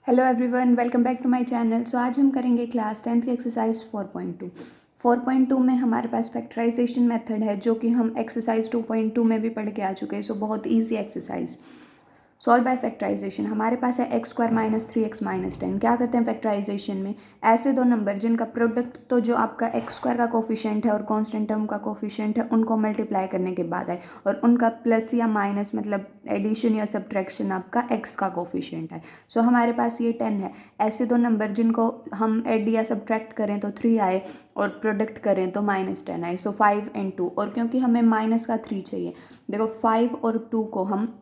Hello everyone, welcome back to my channel. So आज हम करेंगे क्लास 10th की एक्सरसाइज 4.2। 4.2 में हमारे पास फैक्टराइजेशन मेथड है जो कि हम एक्सरसाइज 2.2 में भी पढ़ के आ चुके हैं। सो बहुत easy exercise. Solve by factorisation. हमारे पास है x² माइनस 3x माइनस 10। क्या करते हैं फैक्टराइजेशन में, ऐसे दो नंबर जिनका प्रोडक्ट तो जो आपका x² का कोफिशिएंट है और कांस्टेंट टर्म का कोफिशिएंट है उनको मल्टीप्लाई करने के बाद आए और उनका प्लस या माइनस मतलब एडिशन या सब्ट्रैक्शन आपका x का कोफिशिएंट है। सो हमारे पास ये 10 है। ऐसे दो नंबर जिनको हम एड या सब्ट्रैक्ट करें तो 3 आए और प्रोडक्ट करें तो -10 आए। सो 5 and 2, और क्योंकि हमें माइनस का 3 चाहिए, देखो 5 और 2 को हम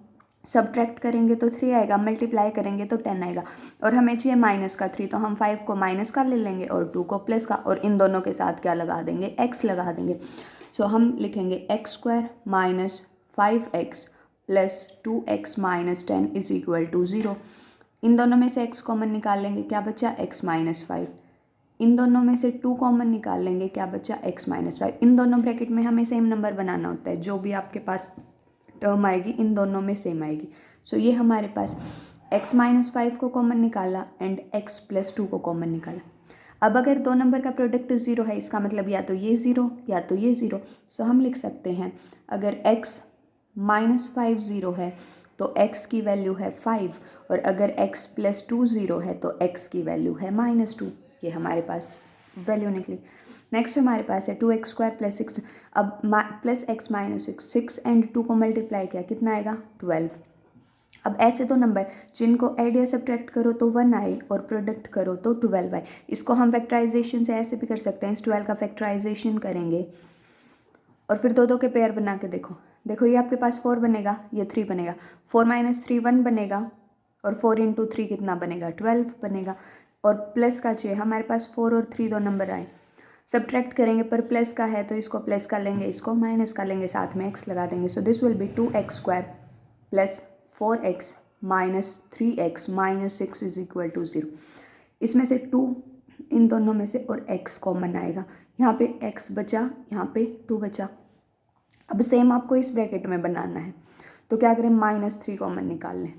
सब्ट्रैक्ट करेंगे तो 3 आएगा, मल्टीप्लाई करेंगे तो 10 आएगा, और हमें चाहिए माइनस का 3, तो हम 5 को माइनस का ले लेंगे और 2 को प्लस का, और इन दोनों के साथ क्या लगा देंगे, x लगा देंगे। सो हम लिखेंगे x² minus 5x plus 2x minus 10 is equal to 0। इन दोनों में से x कॉमन निकाल लेंगे, क्या बचा x माइनस 5। इन दोनों में से 2 कॉमन निकाल लेंगे, क्या बचा x माइनस 5। इन दोनों ब्रैकेट में हमें सेम नंबर बनाना होता है, जो भी आपके पास टर्म आएगी इन दोनों में सेम आएगी। सो ये हमारे पास x माइनस 5 को कॉमन निकाला एंड x प्लस 2 को कॉमन निकाला। अब अगर दो नंबर का प्रोडक्ट 0 है, इसका मतलब या तो ये 0 या तो ये 0। सो हम लिख सकते हैं अगर x माइनस 5 0 है तो x की वैल्यू है 5, और अगर x प्लस 2 0 है तो x की वैल्यू है -2। ये हमारे पास वैल्यू निकली। नेक्स्ट हमारे पास है 2x² प्लस 6। अब प्लस x माइनस 6 एंड 2 को मल्टीप्लाई किया, कितना आएगा 12। अब ऐसे दो नंबर जिनको ऐड या सब्ट्रैक्ट करो तो 1 आए और प्रोडक्ट करो तो 12 आए। इसको हम फैक्टराइजेशन से ऐसे भी कर सकते हैं, इस 12 का फैक्टराइजेशन करेंगे और फिर दो दो के पेयर बना के देखो। देखो ये आपके पास 4 बनेगा, ये 3 बनेगा, 4 माइनस 3 1 बनेगा, और 4 इंटू 3 कितना बनेगा 12 बनेगा। और प्लस का चाहिए, हमारे पास 4 और 3 दो नंबर आए, सब्ट्रैक्ट करेंगे पर प्लस का है तो इसको प्लस का लेंगे, इसको माइनस का लेंगे, साथ में x लगा देंगे। So this will be 2x² plus 4x minus 3x minus 6 is equal to 0। इसमें से 2 इन दोनों में से और x कॉमन आएगा, यहाँ पे x बचा, यहाँ पे 2 बचा। अब सेम आपको इस ब्रैकेट में बनाना है, तो क्या करें, -3 कॉमन निकाल लें।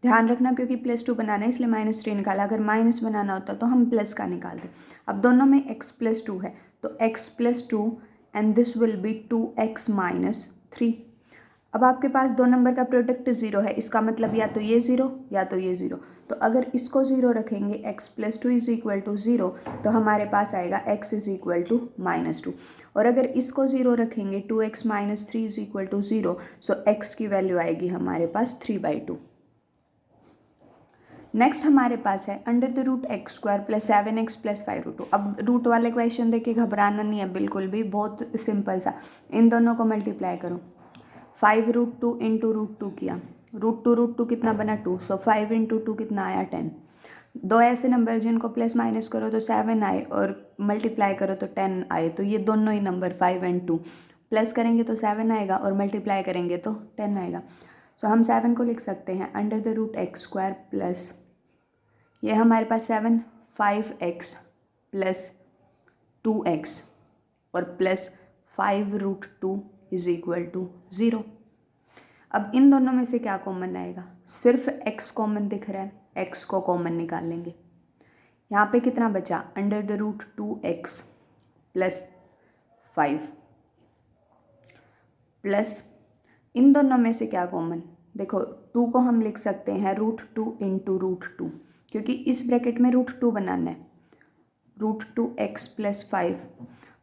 ध्यान रखना क्योंकि +2 बनाना है इसलिए -3 निकाला, अगर माइनस बनाना होता तो हम प्लस का निकालते। अब दोनों में x प्लस 2 है तो x plus 2 and this will B 2x minus 3। अब आपके पास दो नंबर का प्रोडक्ट 0 है, इसका मतलब या तो ये 0 या तो ये 0। तो अगर इसको 0 रखेंगे x plus 2 is equal to 0 तो हमारे पास आएगा x इज इक्वल टू -2, और अगर इसको 0 रखेंगे 2x minus 3 is equal to 0, so x की वैल्यू आएगी हमारे पास 3/2। नेक्स्ट हमारे पास है under the root x² plus 7x plus 5√2। अब रूट वाले क्वेश्चन देख के घबराना नहीं है बिल्कुल भी, बहुत सिंपल सा। इन दोनों को मल्टीप्लाई करो, 5√2 इंटू √2 किया, √2 कितना बना 2, सो 5 इंटू 2 कितना आया 10। दो ऐसे नंबर जिनको प्लस माइनस करो तो 7 आए और मल्टीप्लाई करो तो 10 आए, तो ये दोनों ही नंबर 5 and 2 प्लस करेंगे तो 7 आएगा और मल्टीप्लाई करेंगे तो 10 आएगा। सो हम 7 को लिख सकते हैं under the root x² plus, ये हमारे पास 7 5x प्लस 2x और प्लस 5√2 इज इक्वल टू 0। अब इन दोनों में से क्या कॉमन आएगा, सिर्फ x कॉमन दिख रहा है, x को कॉमन निकाल लेंगे। यहाँ पे कितना बचा, under the root 2x plus 5 plus इन दोनों में से क्या कॉमन, देखो 2 को हम लिख सकते हैं √2 इंटू √2, क्योंकि इस ब्रैकेट में √2 बनाना है। √2x प्लस 5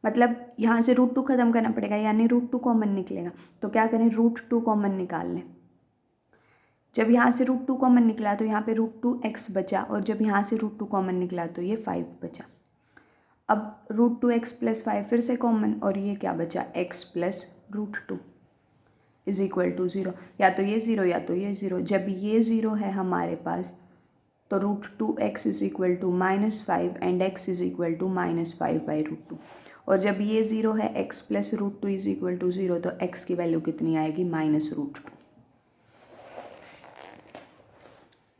मतलब यहाँ से √2 खत्म करना पड़ेगा, यानी √2 कॉमन निकलेगा। तो क्या करें, √2 कॉमन निकाल लें। जब यहाँ से √2 कॉमन निकला तो यहाँ पे √2x बचा, और जब यहाँ से √2 कॉमन निकला तो ये 5 बचा। अब √2x प्लस 5 फिर से कॉमन, और ये क्या बचा, x plus √2 is equal to 0। या तो ये 0 या तो ये 0। जब ये 0 है हमारे पास तो √2x is equal to -5 and x is equal to -5/√2। और जब ये 0 है, x plus √2 is equal to 0, तो x की वैल्यू कितनी आएगी, -√2।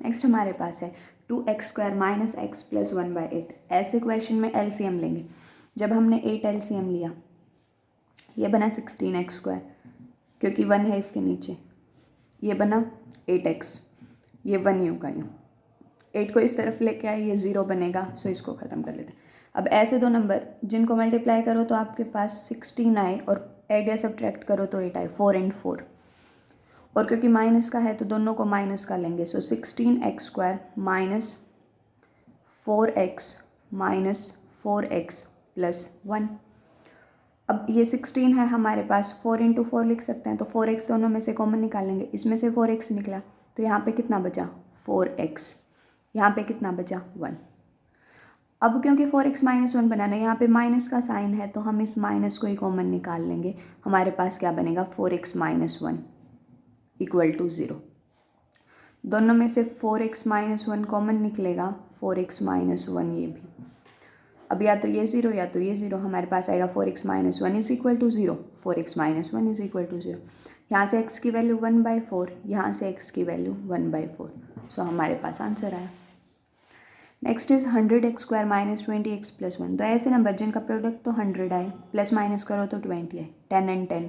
नेक्स्ट हमारे पास है 2x² माइनस x प्लस 1/8। ऐसे क्वेश्चन में LCM लेंगे। जब हमने 8 LCM लिया, ये बना 16x², क्योंकि 1 है इसके नीचे, ये बना 8x, ये 1 यूँ का यूँ, 8 को इस तरफ लेके आए, ये 0 बनेगा, सो इसको ख़त्म कर लेते हैं। अब ऐसे दो नंबर जिनको मल्टीप्लाई करो तो आपके पास 16 आए और ऐड या सब्ट्रैक्ट करो तो 8 आए, 4 and 4। और क्योंकि माइनस का है तो दोनों को माइनस का लेंगे, सो 16x² minus 4x minus 4x plus 1। अब ये 16 है हमारे पास, 4 × 4 लिख सकते हैं, तो 4x दोनों में से कॉमन निकालेंगे, इसमें से 4x निकला तो यहाँ पे कितना बचा 4x, यहाँ पे कितना बचा 1। अब क्योंकि 4x माइनस 1 बनाना है, यहाँ पे माइनस का साइन है तो हम इस माइनस को ही कॉमन निकाल लेंगे, हमारे पास क्या बनेगा 4x माइनस 1 इक्वल टू 0। दोनों में से 4x माइनस 1 कॉमन निकलेगा, 4x माइनस 1 ये भी। अब या तो ये 0 या तो ये 0, हमारे पास आएगा 4x minus 1 is equal to 0, 4x minus 1 is equal to 0। यहाँ से x की वैल्यू 1/4, यहाँ से x की वैल्यू 1/4, सो हमारे पास आंसर आया। Next is 100x² minus 20x plus 1। तो ऐसे नंबर जिनका प्रोडक्ट तो 100 आए, प्लस माइनस करो तो 20 आए, 10 and 10।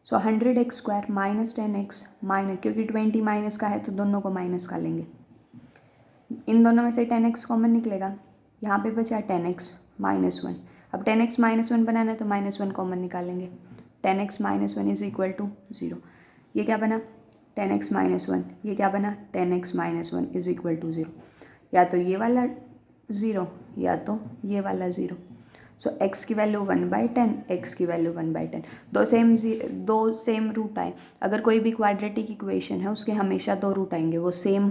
So 100x² minus 10x minus, क्योंकि 20 माइनस का है तो दोनों को माइनस का लेंगे, इन दोनों में से 10x कॉमन निकलेगा, यहाँ पे बचा 10x माइनस 1। अब 10x माइनस 1 बनाना है तो माइनस 1 कॉमन निकालेंगे, 10x minus 1 is equal to 0। ये क्या बना 10x माइनस 1, ये क्या बना 10x minus 1 is equal to 0। या तो ये वाला 0 या तो ये वाला 0। सो x की वैल्यू 1/10, x की वैल्यू 1/10, दो सेम रूट आए। अगर कोई भी क्वाड्रेटिक इक्वेशन है उसके हमेशा दो रूट आएंगे, वो सेम हो